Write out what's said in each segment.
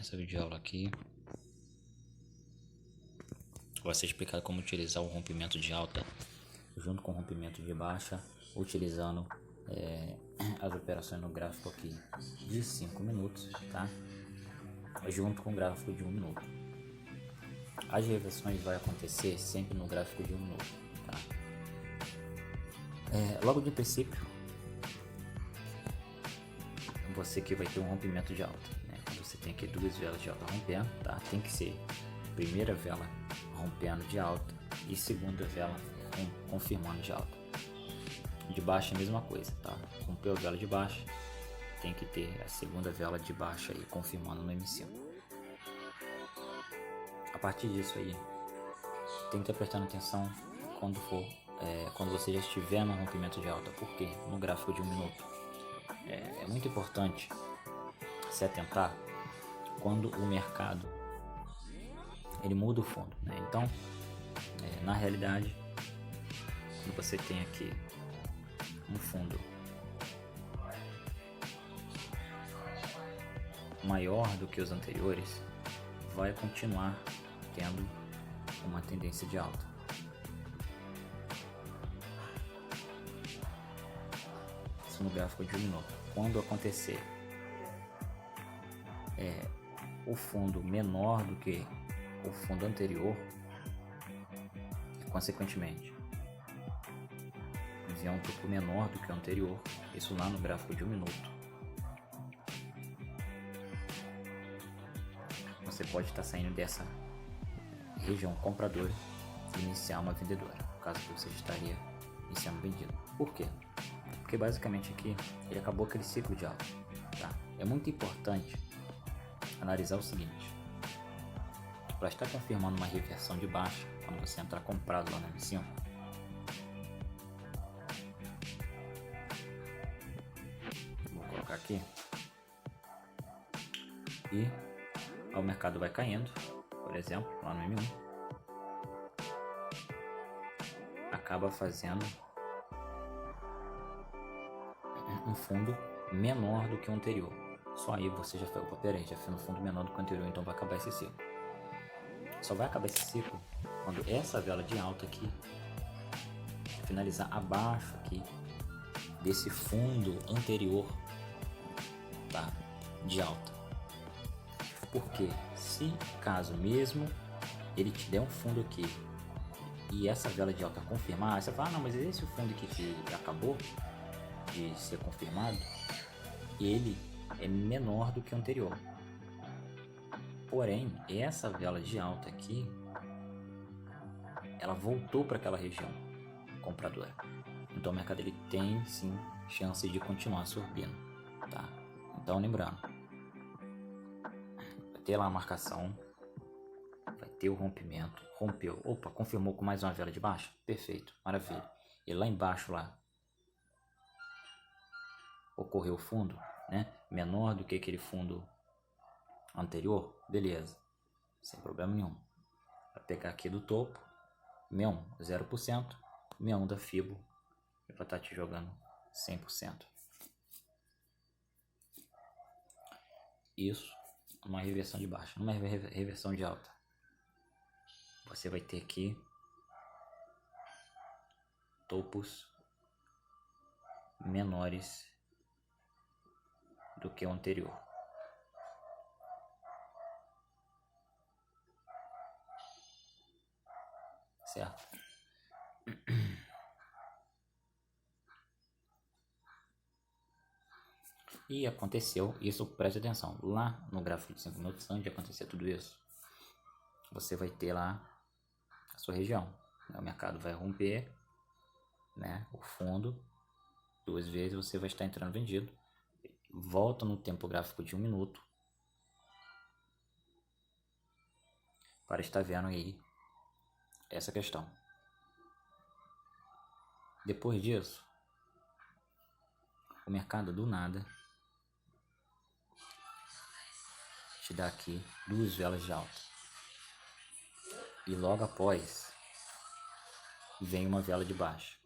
Nessa videoaula aqui vai ser explicado como utilizar o rompimento de alta junto com o rompimento de baixa, utilizando as operações no gráfico aqui de 5 minutos, tá? Junto com o gráfico de 1 minuto. As reversões vai acontecer sempre no gráfico de 1 minuto, tá? Logo de princípio, você que vai ter um rompimento de alta, né? Você tem aqui duas velas de alta rompendo, tá? Tem que ser primeira vela rompendo de alta e segunda vela confirmando de alta. De baixa a mesma coisa, tá? Rompeu a vela de baixa, tem que ter a segunda vela de baixa aí confirmando no M5. A partir disso aí, tem que estar prestando atenção quando você já estiver no rompimento de alta, porque no gráfico de 1 minuto é muito importante se atentar quando o mercado ele muda o fundo, né? Então, na realidade, quando você tem aqui um fundo maior do que os anteriores, vai continuar tendo uma tendência de alta. Isso no gráfico de 1 minuto. Quando acontecer o fundo menor do que o fundo anterior, e consequentemente vier um topo menor do que o anterior, isso lá no gráfico de 1 minuto, você pode estar saindo dessa região compradora e iniciar uma vendedora, no caso que você estaria iniciando vendido. Por quê? Porque basicamente aqui ele acabou aquele ciclo de alta, tá? É muito importante analisar o seguinte: para estar confirmando uma reversão de baixa, quando você entrar comprado lá no M5, vou colocar aqui, e o mercado vai caindo, por exemplo, lá no M1, acaba fazendo um fundo menor do que o anterior. Só aí você já falou, peraí, já fez um fundo menor do que o anterior, então vai acabar esse ciclo. Só vai acabar esse ciclo quando essa vela de alta aqui finalizar abaixo aqui desse fundo anterior, tá? De alta. Porque se caso mesmo ele te der um fundo aqui e essa vela de alta confirmar, você fala, não, mas esse fundo aqui que acabou de ser confirmado, ele é menor do que o anterior. Porém, essa vela de alta aqui, ela voltou para aquela região compradora. Então o mercado ele tem sim chance de continuar subindo, tá? Então lembrando, vai ter lá a marcação, vai ter o rompimento, rompeu, opa, confirmou com mais uma vela de baixa, perfeito, maravilha. E lá embaixo lá ocorreu o fundo, né? Menor do que aquele fundo anterior, beleza, sem problema nenhum. Vai pegar aqui do topo, M1 0%, M1 da Fibo vai estar te jogando 100%. Isso numa reversão de baixa. Numa reversão de alta, você vai ter aqui topos menores do que o anterior. Certo? E aconteceu isso, preste atenção, lá no gráfico de 5 minutos, antes de acontecer tudo isso, você vai ter lá a sua região, né? O mercado vai romper, né, o fundo, 2 vezes você vai estar entrando vendido, volta no tempo gráfico de 1 minuto, para estar vendo aí essa questão. Depois disso, o mercado do nada te dá aqui 2 velas de alta e logo após vem uma vela de baixa.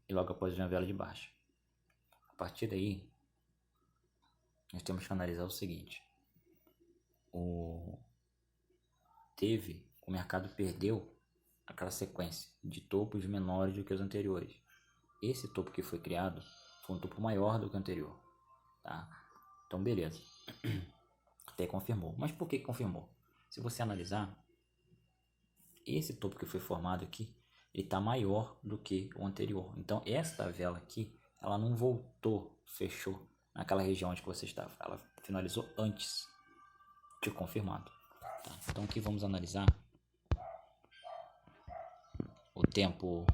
E logo após vem a vela de baixa. partir daí, nós temos que analisar o seguinte. O mercado perdeu aquela sequência de topos menores do que os anteriores. Esse topo que foi criado foi um topo maior do que o anterior, tá? Então, beleza. Até confirmou. Mas por que confirmou? Se você analisar, esse topo que foi formado aqui, ele está maior do que o anterior. Então, esta vela aqui, ela não voltou, fechou naquela região onde você estava. Ela finalizou antes de confirmado. Tá? Então, aqui vamos analisar o tempo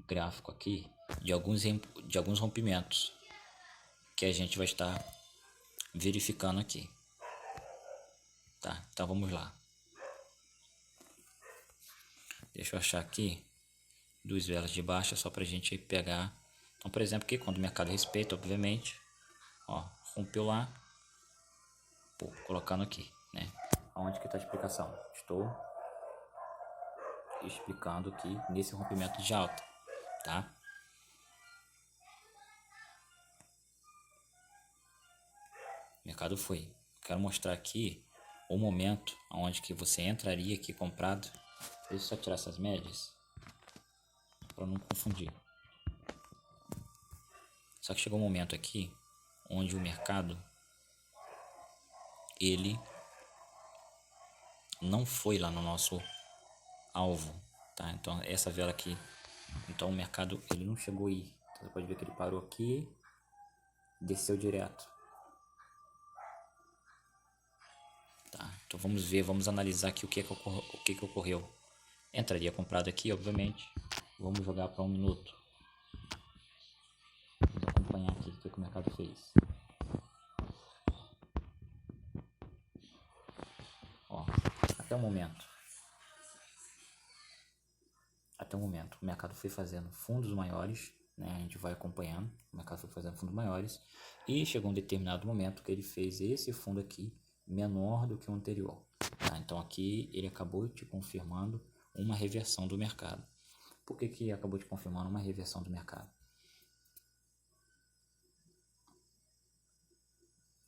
gráfico aqui de alguns rompimentos que a gente vai estar verificando aqui. Tá? Então, vamos lá. Deixa eu achar aqui duas velas de baixa só para a gente pegar. Então, por exemplo, aqui quando o mercado respeita, obviamente, ó, rompeu lá, pô, colocando aqui, né? Onde que está a explicação? Estou explicando aqui nesse rompimento de alta, tá? O mercado foi. Quero mostrar aqui o momento onde que você entraria aqui comprado. Deixa eu só tirar essas médias para não confundir. Só que chegou um momento aqui onde o mercado ele não foi lá no nosso alvo, tá? Então essa vela aqui, então o mercado ele não chegou aí. Então, você pode ver que ele parou aqui, desceu direto. Tá? Então vamos ver, vamos analisar aqui o que ocorreu. Entraria comprado aqui, obviamente. Vamos jogar para 1 minuto. Vamos acompanhar aqui o que o mercado fez. Ó, até o momento, o mercado foi fazendo fundos maiores, né? A gente vai acompanhando, o mercado foi fazendo fundos maiores e chegou um determinado momento que ele fez esse fundo aqui menor do que o anterior, tá? Então aqui ele acabou te confirmando uma reversão do mercado. Por que acabou te confirmando uma reversão do mercado?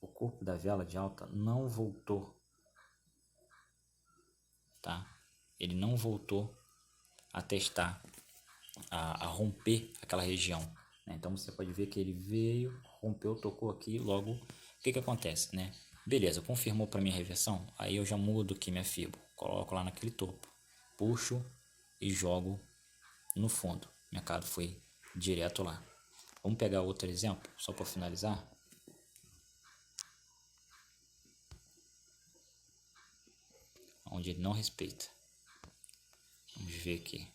O corpo da vela de alta não voltou, tá? Ele não voltou a testar, a romper aquela região, né? Então você pode ver que ele veio, rompeu, tocou aqui, logo o que acontece, né? Beleza, confirmou para minha reversão, aí eu já mudo aqui minha fibra, coloco lá naquele topo, puxo e jogo no fundo. O mercado foi direto lá. Vamos pegar outro exemplo, só para finalizar. Onde ele não respeita. Vamos ver aqui.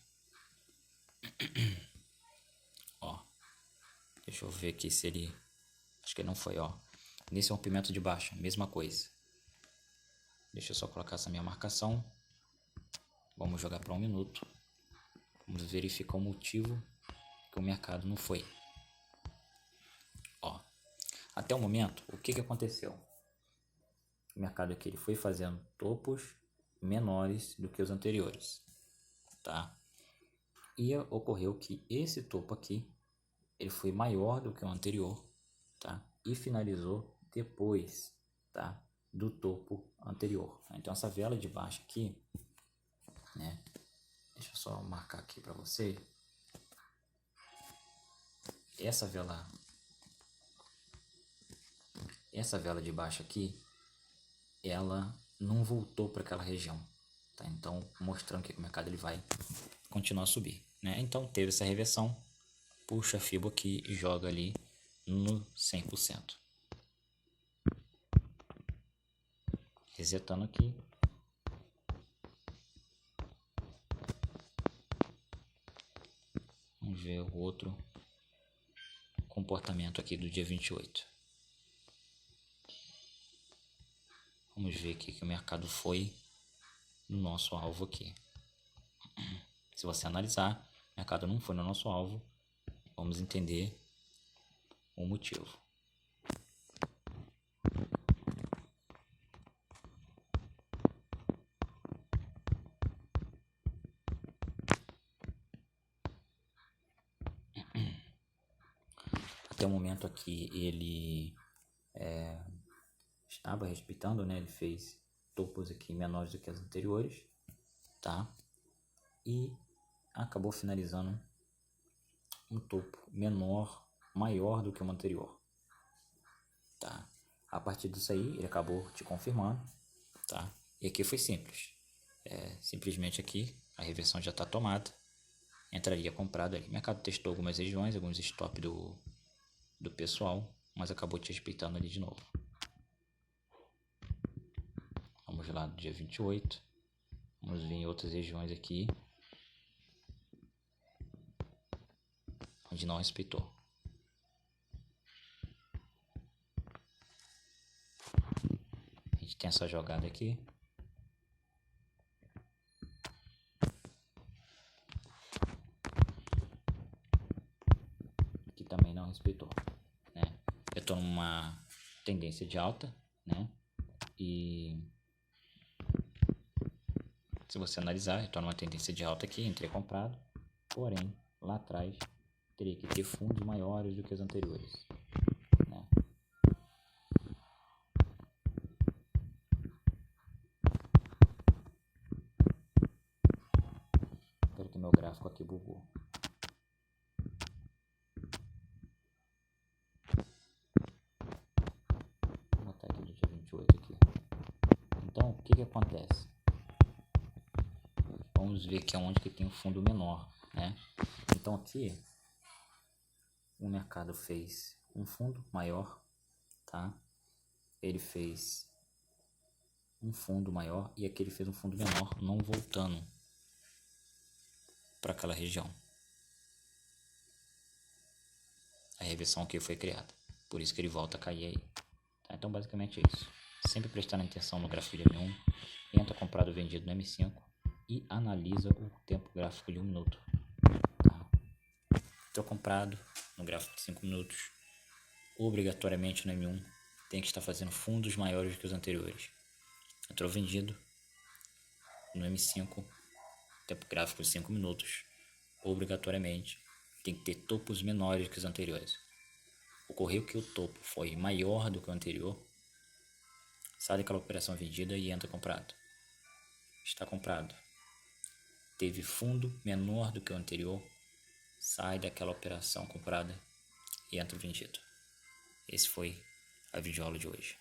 Ó, deixa eu ver aqui se ele... Acho que não foi, ó. Nesse rompimento de baixa, mesma coisa. Deixa eu só colocar essa minha marcação. Vamos jogar para 1 minuto. Vamos verificar o motivo que o mercado não foi. Ó, até o momento, o que aconteceu? O mercado aqui ele foi fazendo topos menores do que os anteriores, tá? E ocorreu que esse topo aqui ele foi maior do que o anterior, tá? E finalizou depois, tá? Do topo anterior. Então essa vela de baixo aqui, né? Deixa eu só marcar aqui para você. Essa vela de baixo aqui, ela não voltou para aquela região, tá? Então mostrando que o mercado ele vai continuar a subir, né? Então teve essa reversão, puxa a fibra aqui e joga ali no 100%. Resetando aqui. Vamos ver o outro comportamento aqui do dia 28. Vamos ver aqui que o mercado foi no nosso alvo aqui. Se você analisar, o mercado não foi no nosso alvo. Vamos entender o motivo. Até o momento aqui ele estava respeitando, né? Ele fez topos aqui menores do que as anteriores, tá? E acabou finalizando um topo maior do que o anterior, tá? A partir disso aí ele acabou te confirmando, tá? E aqui foi simples, simplesmente aqui a reversão já está tomada, entraria comprado ali. O mercado testou algumas regiões, alguns stop do pessoal, mas acabou te respeitando ali de novo. Vamos lá no dia 28, vamos ver em outras regiões aqui onde não respeitou. A gente tem essa jogada aqui, que também não respeitou, né? Eu estou numa tendência de alta, né? E se você analisar, eu estou numa tendência de alta aqui, entrei comprado, porém lá atrás teria que ter fundos maiores do que os anteriores, né? Espero que meu gráfico aqui bugou. Vou botar aqui do dia 28 aqui. Então, o que acontece? Vamos ver aqui onde que tem um fundo menor, né? Então aqui o mercado fez um fundo maior, tá? Ele fez um fundo maior e aqui ele fez um fundo menor, não voltando para aquela região. A reversão aqui foi criada, por isso que ele volta a cair aí, tá? Então basicamente é isso. Sempre prestando atenção no gráfico de M1, entra comprado ou vendido no M5 e analisa o tempo gráfico de 1 minuto. Estou comprado no gráfico de 5 minutos, obrigatoriamente no M1 tem que estar fazendo fundos maiores do que os anteriores. Entrou vendido no M5, tempo gráfico de 5 minutos, obrigatoriamente tem que ter topos menores que os anteriores. Ocorreu que o topo foi maior do que o anterior, sai daquela operação vendida e entra comprado. Está comprado. Teve fundo menor do que o anterior, sai daquela operação comprada e entra vendido. Esse foi a videoaula de hoje.